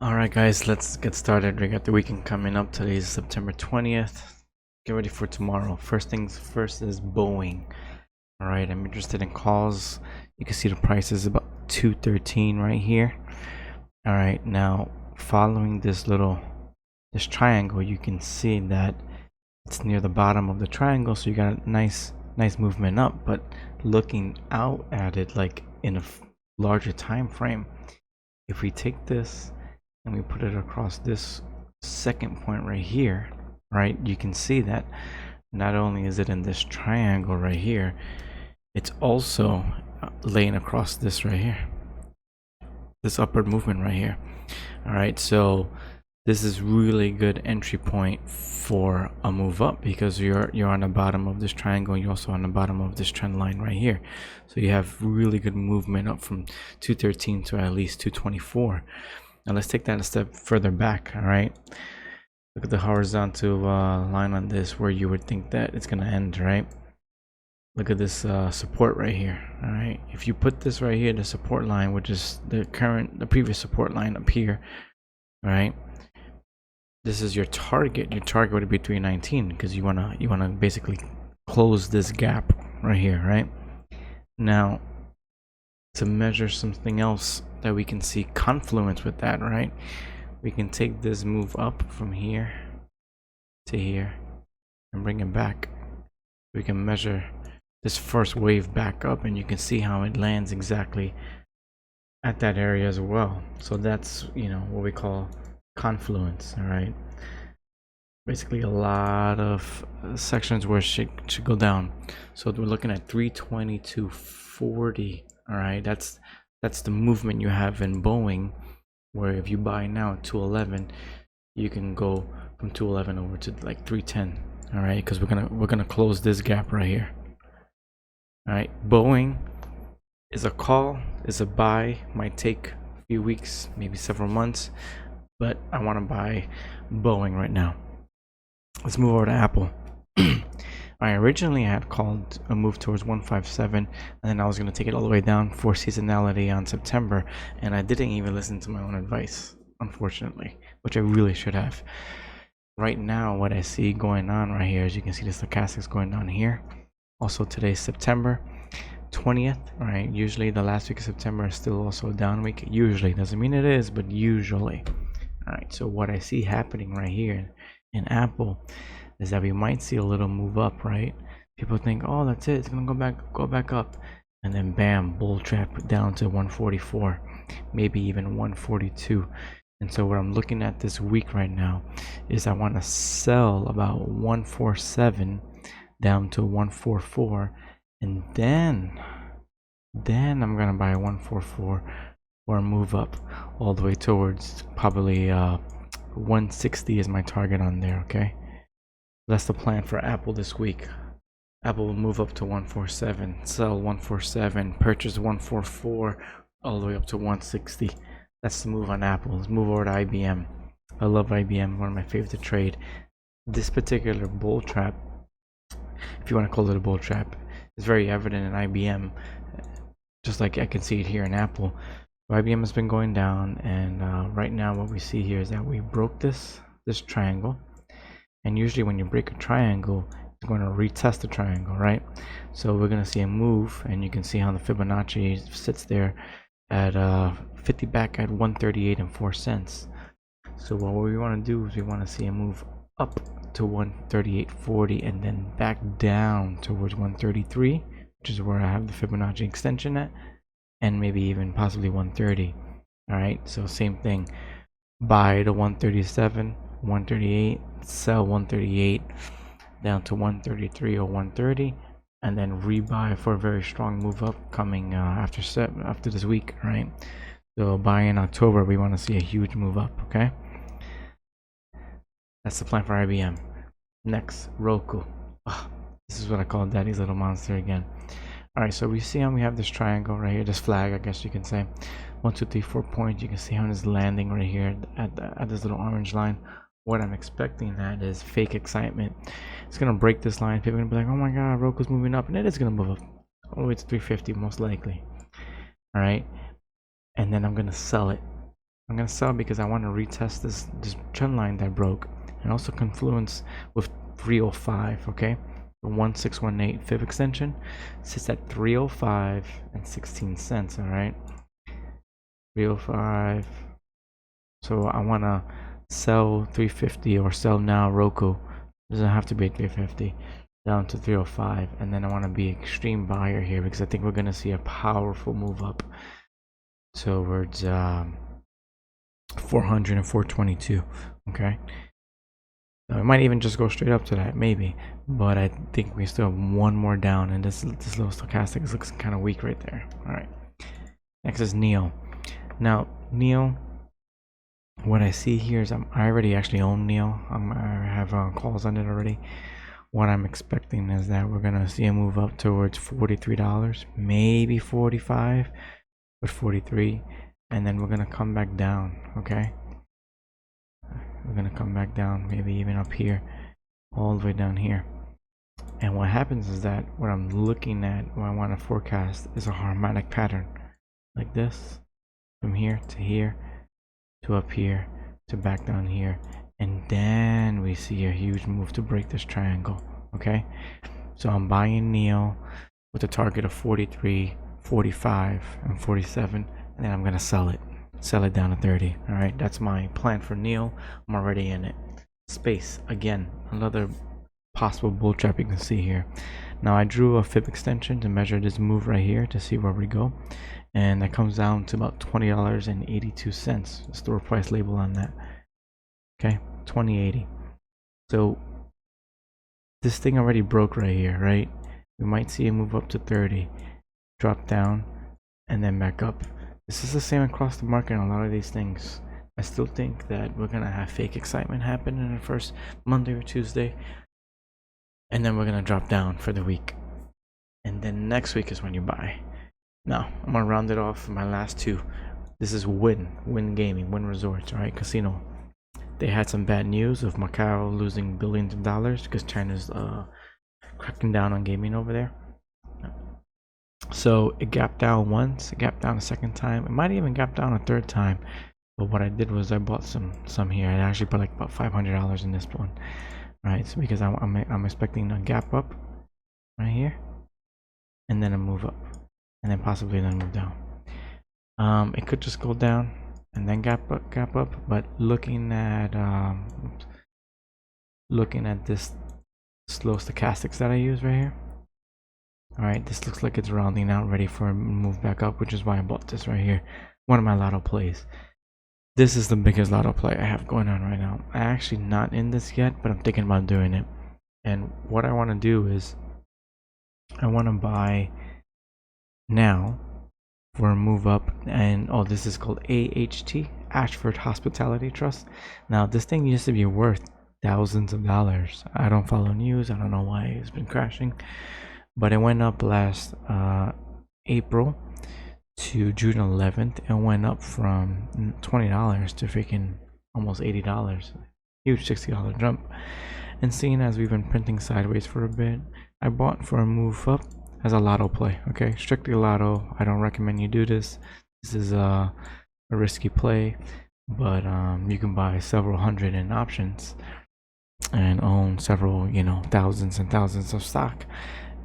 Alright guys, let's get started. We got the weekend coming up. Today is September 20th. Get ready for tomorrow. First things first is Boeing. Alright, I'm interested in calls. You can see the price is about 213 right here. Alright, now following this triangle, you can see that it's near the bottom of the triangle, so you got a nice movement up. But looking out at it like in a larger time frame, if we take this and we put it across this second point right here, right, you can see that not only is it in this triangle right here, it's also laying across this right here, this upward movement right here. All right, so this is really good entry point for a move up, because you're on the bottom of this triangle and you're also on the bottom of this trend line right here. So you have really good movement up from 213 to at least 224. Now let's take that a step further back. All right, look at the horizontal line on this, where you would think that it's gonna end, right? Look at this support right here. All right, if you put this right here, the support line, which is the previous support line up here, right? This is your target. Your target would be 319, because you wanna basically close this gap right here, right? Now, to measure something else that we can see confluence with that, right? We can take this move up from here to here and bring it back. We can measure this first wave back up, and you can see how it lands exactly at that area as well. So that's, you know, what we call confluence. All right, basically a lot of sections where it should go down. So we're looking at 320 to 40. All right, that's the movement you have in Boeing, where if you buy now at 211, you can go from 211 over to like 310. All right, because we're gonna close this gap right here. All right, Boeing is a call, is a buy. Might take a few weeks, maybe several months, but I want to buy Boeing right now. Let's move over to Apple. I originally had called a move towards 157, and then I was going to take it all the way down for seasonality on September, and I didn't even listen to my own advice, unfortunately, which I really should have. Right now, what I see going on right here, as you can see, the stochastics going on here. Also, today's September 20th. All right, usually the last week of September is still also a down week. Usually, doesn't mean it is, but usually. All right, so what I see happening right here in Apple is that we might see a little move up, right? People think, oh, that's it, it's gonna go back up, and then bam, bull trap down to 144, maybe even 142. And so what I'm looking at this week right now is I want to sell about 147 down to 144, and then I'm gonna buy 144 or move up all the way towards probably 160 is my target on there. Okay, that's the plan for Apple this week. Apple will move up to 147, sell 147, purchase 144, all the way up to 160. That's the move on Apple. Let's move over to IBM. I love IBM, one of my favorite to trade. This particular bull trap, if you want to call it a bull trap, is very evident in IBM, just like I can see it here in Apple. IBM has been going down, and right now what we see here is that we broke this triangle, and usually when you break a triangle, it's going to retest the triangle, right? So we're going to see a move, and you can see how the Fibonacci sits there at 50 back at 138 and 4 cents. So what we want to do is we want to see a move up to 138.40 and then back down towards 133, which is where I have the Fibonacci extension at, and maybe even possibly 130. All right, so same thing, buy to 137, 138, sell 138 down to 133 or 130, and then rebuy for a very strong move up coming after this week, right? So buy in October, we want to see a huge move up. Okay, that's the plan for IBM. Next, Roku. Oh, this is what I call Daddy's little monster again. All right, so we see how we have this triangle right here, this flag, I guess you can say. 1, 2, 3, 4 points. You can see how it's landing right here at this little orange line. What I'm expecting that is fake excitement. It's gonna break this line. People are gonna be like, oh my god, Roku's moving up, and it is gonna move up all the way to 350 most likely. All right, and then I'm gonna sell it I'm gonna sell because I want to retest this trend line that broke, and also confluence with 305. Okay, the 1618 fib extension sits at 305 and 16 cents. All right, 305. So I want to sell 350 or sell now Roku. Doesn't have to be 350 down to 305, and then I want to be extreme buyer here because I think we're gonna see a powerful move up towards 400 and 422. Okay, it might even just go straight up to that, maybe, but I think we still have one more down, and this little stochastic looks kind of weak right there. All right, next is Neo. Now Neo, what I see here is I already actually own Neo. I have calls on it already. What I'm expecting is that we're gonna see a move up towards $43, maybe 45, but 43, and then we're gonna come back down. Okay, we're gonna come back down, maybe even up here, all the way down here. And what happens is that what I'm looking at, what I want to forecast, is a harmonic pattern like this, from here to up here to back down here, and then we see a huge move to break this triangle. Okay, so I'm buying Neo with a target of 43, 45, and 47, and then I'm gonna sell it down to 30. All right, that's my plan for Neo. I'm already in it. Space, again, another possible bull trap you can see here. Now I drew a fib extension to measure this move right here to see where we go, and that comes down to about $20.82. The store price label on that. Okay, 20.80. So this thing already broke right here, right? We might see a move up to 30, drop down, and then back up. This is the same across the market on a lot of these things. I still think that we're gonna have fake excitement happen in the first Monday or Tuesday, and then we're gonna drop down for the week, and then next week is when you buy. Now I'm gonna round it off for my last two. This is Win Gaming, Win Resorts, right? Casino. They had some bad news of Macau losing billions of dollars because China's cracking down on gaming over there. So it gapped down once, it gapped down a second time, it might even gap down a third time. But what I did was I bought some here. I actually put like about $500 in this one, right? So because I'm expecting a gap up right here, and then a move up, and then possibly then move down. It could just go down and then gap up. But looking at this slow stochastics that I use right here. All right, this looks like it's rounding out, ready for a move back up, which is why I bought this right here. One of my lotto plays. This is the biggest lotto play I have going on right now. I'm actually not in this yet, but I'm thinking about doing it. And what I want to do is I want to buy now for a move up, and this is called AHT, Ashford Hospitality Trust. Now this thing used to be worth thousands of dollars. I don't follow news, I don't know why it's been crashing, but it went up last April to June 11th. It went up from $20 to freaking almost $80. Huge $60 jump. And seeing as we've been printing sideways for a bit, I bought for a move up as a lotto play. Okay, strictly lotto. I don't recommend you do this. This is a risky play, but you can buy several hundred in options and own several, thousands and thousands of stock,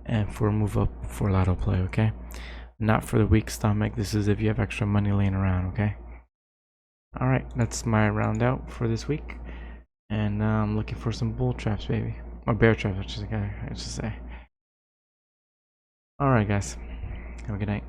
and for a move up for lotto play. Okay, not for the weak stomach. This is if you have extra money laying around. Okay, all right, that's my round out for this week, and I'm looking for some bull traps, baby, or bear traps, I should say. All right, guys, have a good night.